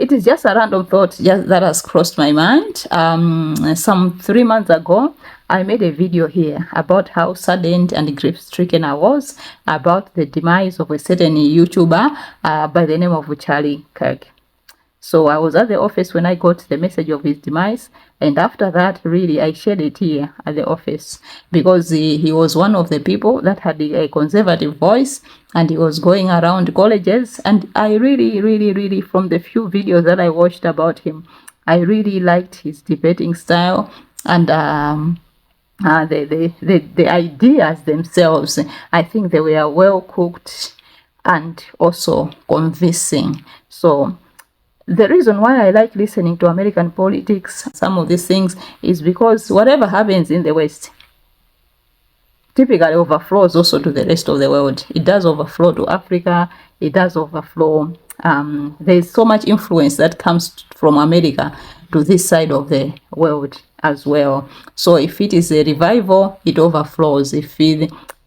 it is just a random thought just that has crossed my mind. Some 3 months ago, I made a video here about how saddened and grief-stricken I was about the demise of a certain YouTuber by the name of Charlie Kirk. So I was at the office when I got the message of his demise, and after that, really, I shared it here at the office because he was one of the people that had a conservative voice, and he was going around colleges, and I really, from the few videos that I watched about him, I really liked his debating style and the ideas themselves. I think they were well cooked and also convincing. So the reason why I like listening to American politics, some of these things, is because whatever happens in the West typically overflows also to the rest of the world. It does overflow to Africa. It does overflow. There's so much influence that comes from America to this side of the world as well. So if it is a revival, it overflows. If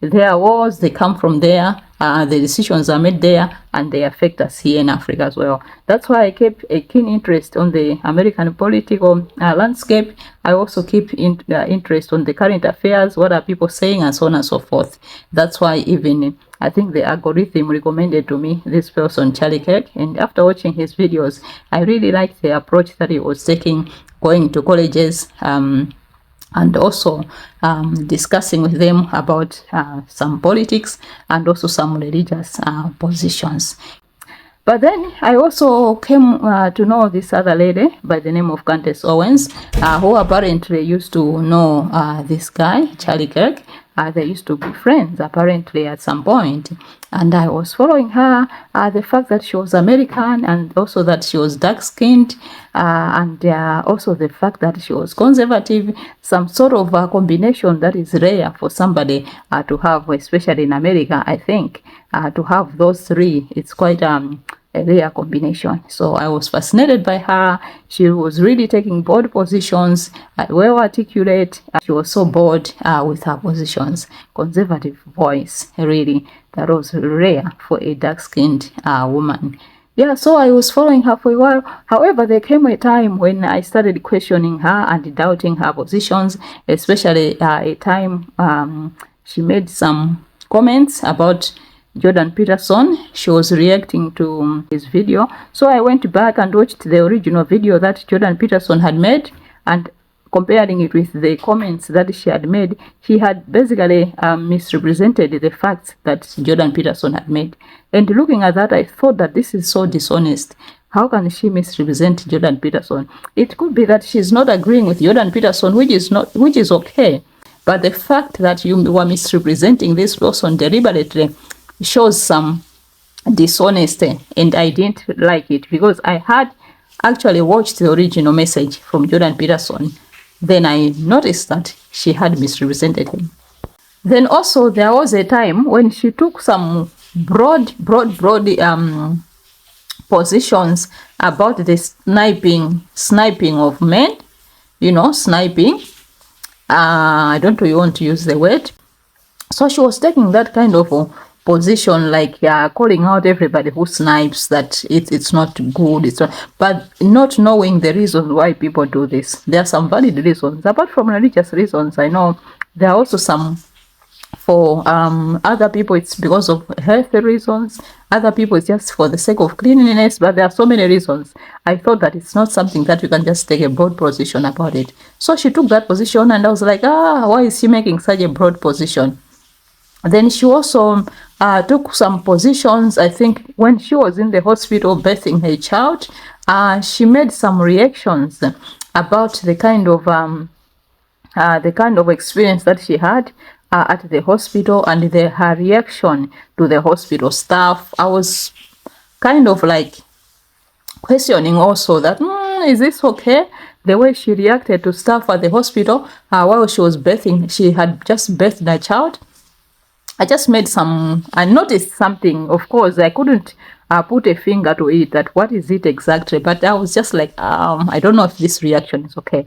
there are wars, they come from there. The decisions are made there, and they affect us here in Africa as well. That's why I keep a keen interest on the American political landscape. I also keep interest on the current affairs, what are people saying, and so on and so forth. That's why even I think the algorithm recommended to me this person, Charlie Kirk, and after watching his videos, I really liked the approach that he was taking, going to colleges, and also discussing with them about some politics and also some religious positions. But then I also came to know this other lady by the name of Candace Owens, who apparently used to know this guy, Charlie Kirk. They used to be friends apparently at some point, and I was following her. The fact that she was American, and also that she was dark-skinned, and also the fact that she was conservative, some sort of a combination that is rare for somebody to have, especially in America. I think to have those three, it's quite a rare combination. So I was fascinated by her. She was really taking bold positions, well articulate. She was so bold with her positions. Conservative voice, really, that was rare for a dark-skinned woman. Yeah, so I was following her for a while. However, there came a time when I started questioning her and doubting her positions, especially a time she made some comments about Jordan Peterson. She was reacting to his video. So I went back and watched the original video that Jordan Peterson had made, and comparing it with the comments that she had made, he had basically misrepresented the facts that Jordan Peterson had made. And looking at that, I thought that this is so dishonest. How can she misrepresent Jordan Peterson? It could be that she's not agreeing with Jordan Peterson, which is okay. But the fact that you were misrepresenting this person deliberately shows some dishonesty, and I didn't like it because I had actually watched the original message from Jordan Peterson. Then I noticed that she had misrepresented him. Then also there was a time when she took some broad positions about the sniping of men, sniping. I don't really want to use the word. So she was taking that kind of position, like calling out everybody who snipes, that it's not good, but not knowing the reasons why people do this. There are some valid reasons apart from religious reasons. I know there are also some for other people it's because of health reasons, other people it's just for the sake of cleanliness, but there are so many reasons. I thought that it's not something that you can just take a broad position about it. So she took that position, and I was like, why is she making such a broad position? Then she also took some positions. I think when she was in the hospital birthing her child, she made some reactions about the kind of experience that she had at the hospital, and her reaction to the hospital staff. I was kind of like questioning also that, is this okay? The way she reacted to staff at the hospital while she was birthing, she had just birthed her child. I noticed something. Of course, I couldn't put a finger to it, that what is it exactly, but I was just like, I don't know if this reaction is okay.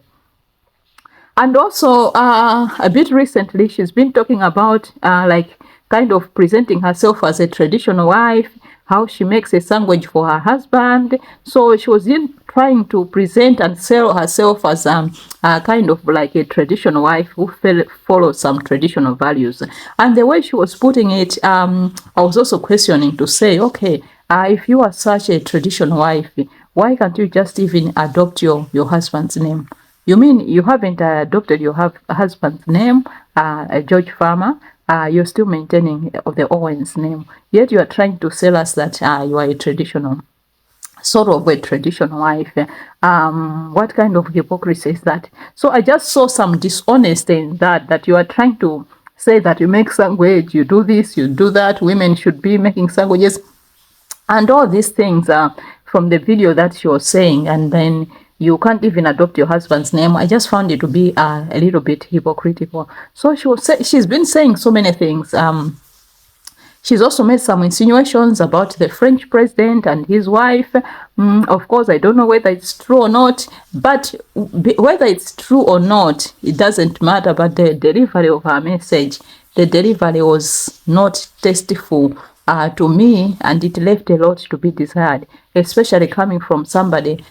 And also, a bit recently, she's been talking about like kind of presenting herself as a traditional wife, how she makes a sandwich for her husband. So she was in trying to present and sell herself as a kind of like a traditional wife who follows some traditional values. And the way she was putting it, I was also questioning to say, okay, if you are such a traditional wife, why can't you just even adopt your husband's name? You mean you haven't adopted your husband's name, George Farmer? You're still maintaining the Owens name, yet you are trying to sell us that you are a traditional, sort of a traditional wife. What kind of hypocrisy is that? So I just saw some dishonesty in that you are trying to say that you make sandwich, you do this, you do that, women should be making sandwiches, and all these things from the video that she was saying, and then you can't even adopt your husband's name. I just found it to be a little bit hypocritical. So she's been saying so many things. She's also made some insinuations about the French president and his wife. Of course, I don't know whether it's true or not, but whether it's true or not, it doesn't matter. But the delivery of her message, the delivery was not tasteful to me, and it left a lot to be desired, especially coming from somebody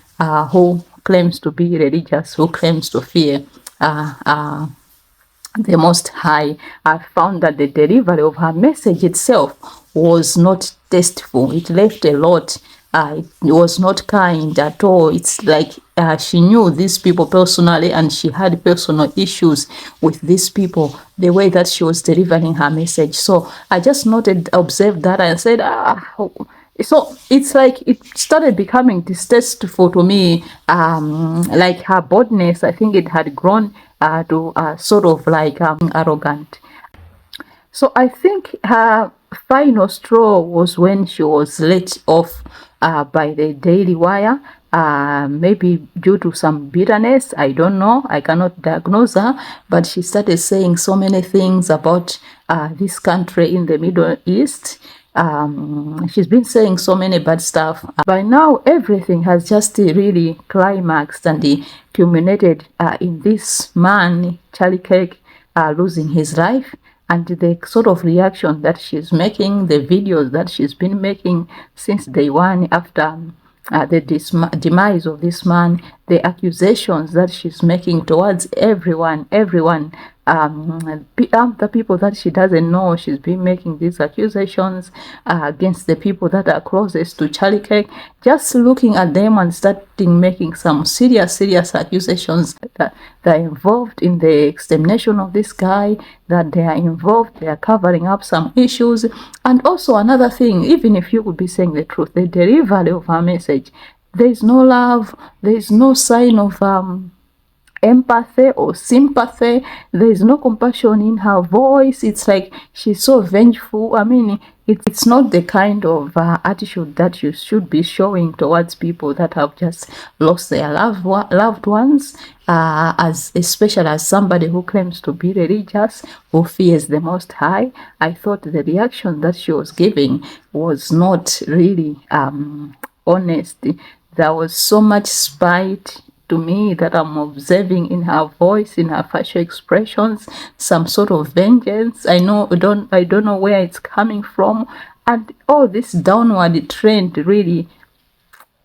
who claims to be religious, who claims to fear the Most High. I found that the delivery of her message itself was not tasteful. It left a lot. It was not kind at all. It's like she knew these people personally, and she had personal issues with these people, the way that she was delivering her message. So I just observed that and said, so it's like it started becoming distasteful to me, like her boldness. I think it had grown to sort of like arrogant. So I think her final straw was when she was let off by the Daily Wire, maybe due to some bitterness. I don't know. I cannot diagnose her, but she started saying so many things about this country in the Middle East. She's been saying so many bad stuff. By now, everything has just really climaxed and culminated in this man, Charlie Kirk, losing his life, and the sort of reaction that she's making, the videos that she's been making since day one after the demise of this man, the accusations that she's making towards everyone, the people that she doesn't know. She's been making these accusations against the people that are closest to Charlie Kirk, just looking at them and starting making some serious accusations that they're involved in the extermination of this guy, that they are covering up some issues. And also another thing, even if you would be saying the truth, the delivery of her message, there is no love, there is no sign of empathy or sympathy. There is no compassion in her voice. It's like she's so vengeful. I mean, it's not the kind of attitude that you should be showing towards people that have just lost their loved ones, especially as somebody who claims to be religious, who fears the Most High. I thought the reaction that she was giving was not really honest. There was so much spite to me that I'm observing in her voice, in her facial expressions, some sort of vengeance. I don't know where it's coming from, and all this downward trend really,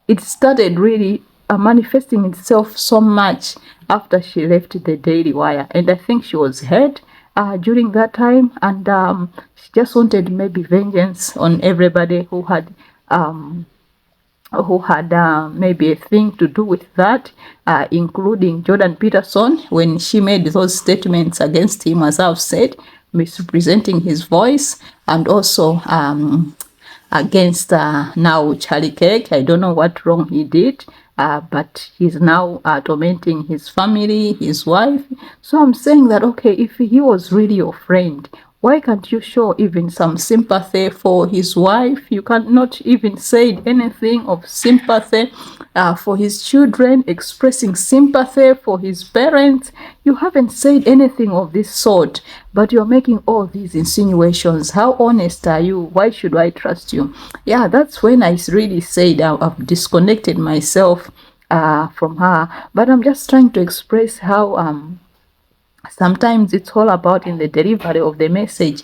it started really manifesting itself so much after she left the Daily Wire, and I think she was hurt during that time, and she just wanted maybe vengeance on everybody who had maybe a thing to do with that, including Jordan Peterson, when she made those statements against him, as I've said, misrepresenting his voice, and also against now Charlie Kirk. I don't know what wrong he did, but he's now tormenting his family, his wife. So I'm saying that, okay, if he was really your friend, why can't you show even some sympathy for his wife? You cannot even say anything of sympathy for his children, expressing sympathy for his parents. You haven't said anything of this sort, but you're making all these insinuations. How honest are you? Why should I trust you? Yeah, that's when I really said I've disconnected myself from her. But I'm just trying to express how sometimes it's all about in the delivery of the message.